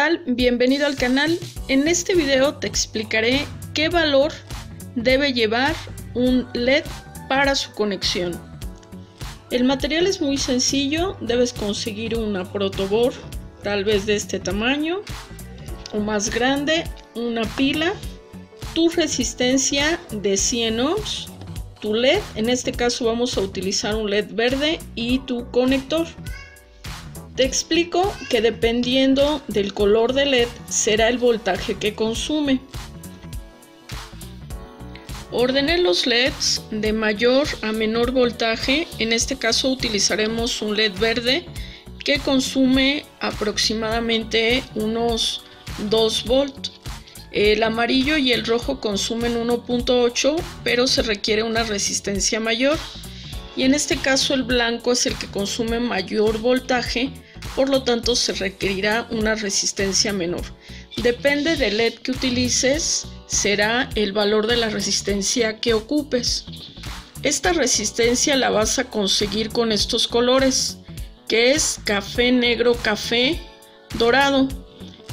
tal? Bienvenido al canal. En este video te explicaré qué valor debe llevar un LED para su conexión. El material es muy sencillo, debes conseguir una protoboard, tal vez de este tamaño o más grande, una pila, tu resistencia de 100 ohms, tu LED, en este caso vamos a utilizar un LED verde, y tu conector. Te explico que dependiendo del color del LED será el voltaje que consume. Ordené los LEDs de mayor a menor voltaje. En este caso utilizaremos un LED verde que consume aproximadamente unos 2 volts. El amarillo y el rojo consumen 1.8, pero se requiere una resistencia mayor. Y en este caso el blanco es el que consume mayor voltaje, por lo tanto se requerirá una resistencia menor. Depende del LED que utilices, será el valor de la resistencia que ocupes. Esta resistencia la vas a conseguir con estos colores, que es café, negro, café, dorado.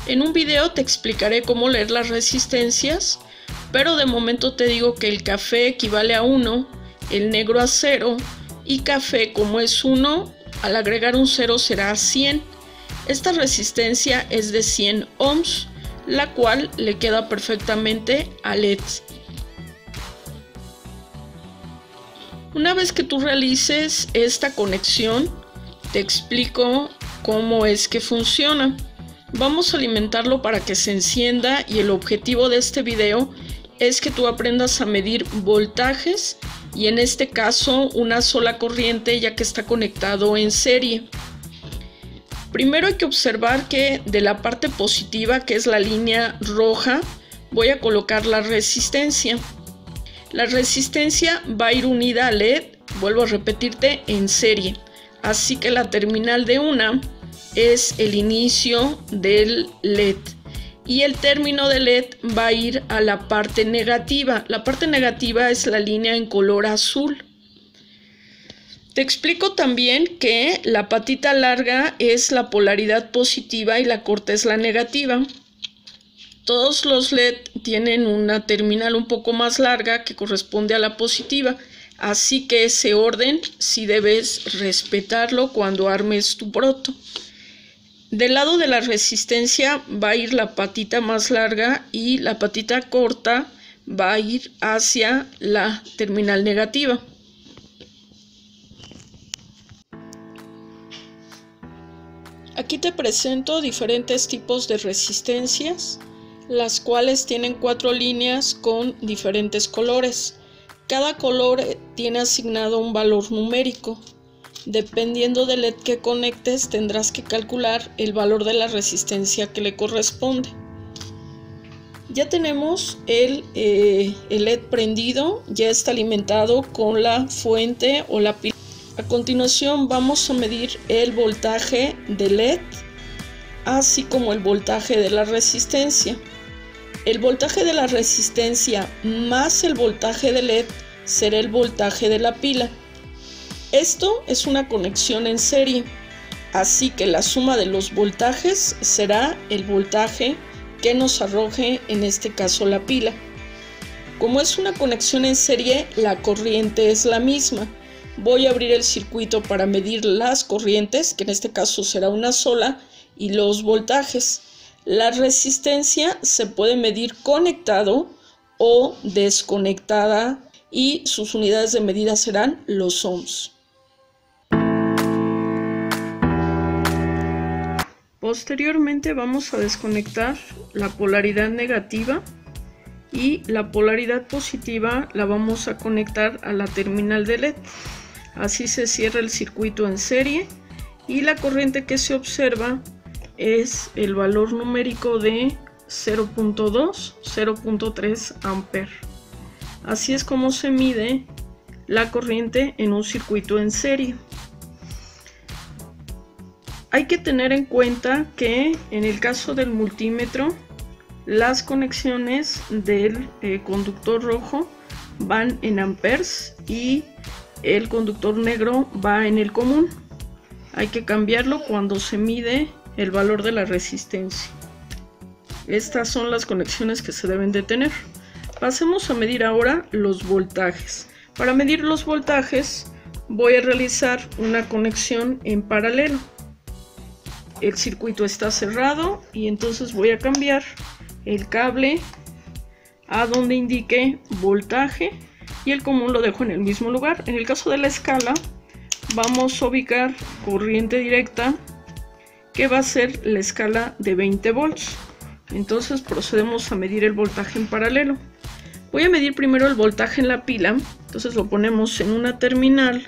En un video te explicaré cómo leer las resistencias, pero de momento te digo que el café equivale a 1, el negro a 0 y café, como es 1, al agregar un 0 será 100. Esta resistencia es de 100 ohms, la cual le queda perfectamente al LED. Una vez que tú realices esta conexión, te explico cómo es que funciona. Vamos a alimentarlo para que se encienda, y el objetivo de este video es que tú aprendas a medir voltajes, y en este caso una sola corriente, ya que está conectado en serie. Primero hay que observar que de la parte positiva, que es la línea roja, voy a colocar la resistencia. La resistencia va a ir unida al LED, vuelvo a repetirte, en serie. Así que la terminal de una es el inicio del LED. Y el término de LED va a ir a la parte negativa. La parte negativa es la línea en color azul. Te explico también que la patita larga es la polaridad positiva y la corta es la negativa. Todos los LED tienen una terminal un poco más larga que corresponde a la positiva. Así que ese orden sí debes respetarlo cuando armes tu proto. Del lado de la resistencia va a ir la patita más larga y la patita corta va a ir hacia la terminal negativa. Aquí te presento diferentes tipos de resistencias, las cuales tienen 4 líneas con diferentes colores. Cada color tiene asignado un valor numérico. Dependiendo del LED que conectes, tendrás que calcular el valor de la resistencia que le corresponde. Ya tenemos el LED prendido, ya está alimentado con la fuente o la pila. A continuación vamos a medir el voltaje del LED, así como el voltaje de la resistencia. El voltaje de la resistencia más el voltaje del LED será el voltaje de la pila. Esto es una conexión en serie, así que la suma de los voltajes será el voltaje que nos arroje, en este caso, la pila. Como es una conexión en serie, la corriente es la misma. Voy a abrir el circuito para medir las corrientes, que en este caso será una sola, y los voltajes. La resistencia se puede medir conectado o desconectada, y sus unidades de medida serán los ohms. Posteriormente vamos a desconectar la polaridad negativa, y la polaridad positiva la vamos a conectar a la terminal de LED. Así se cierra el circuito en serie, y la corriente que se observa es el valor numérico de 0.2, 0.3 amperes. Así es como se mide la corriente en un circuito en serie. Hay que tener en cuenta que en el caso del multímetro, las conexiones del conductor rojo van en amperes y el conductor negro va en el común. Hay que cambiarlo cuando se mide el valor de la resistencia. Estas son las conexiones que se deben de tener. Pasemos a medir ahora los voltajes. Para medir los voltajes voy a realizar una conexión en paralelo. El circuito está cerrado y entonces voy a cambiar el cable a donde indique voltaje y el común lo dejo en el mismo lugar. En el caso de la escala vamos a ubicar corriente directa, que va a ser la escala de 20 volts. Entonces procedemos a medir el voltaje en paralelo. Voy a medir primero el voltaje en la pila, entonces lo ponemos en una terminal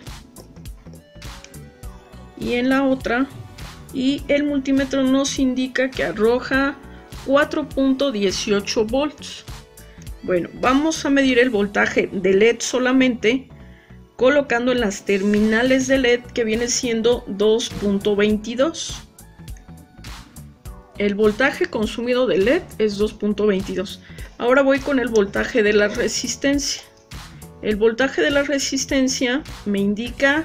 y en la otra, y el multímetro nos indica que arroja 4.18 volts. Bueno, vamos a medir el voltaje de LED solamente colocando en las terminales de LED, que viene siendo 2.22. El voltaje consumido de LED es 2.22. Ahora voy con el voltaje de la resistencia. El voltaje de la resistencia me indica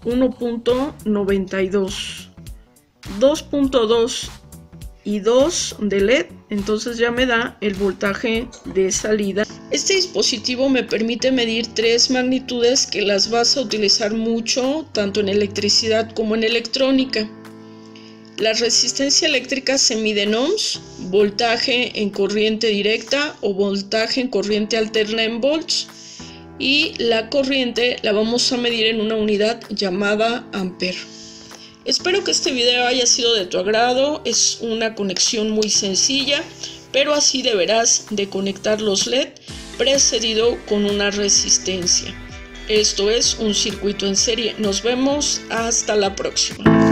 1.92. 2.2 y 2 de LED, entonces ya me da el voltaje de salida. Este dispositivo me permite medir 3 magnitudes que las vas a utilizar mucho tanto en electricidad como en electrónica. La resistencia eléctrica se mide en ohms, voltaje en corriente directa o voltaje en corriente alterna en volts, y la corriente la vamos a medir en una unidad llamada ampere. Espero que este video haya sido de tu agrado. Es una conexión muy sencilla, pero así deberás de conectar los LED precedido con una resistencia. Esto es un circuito en serie. Nos vemos hasta la próxima.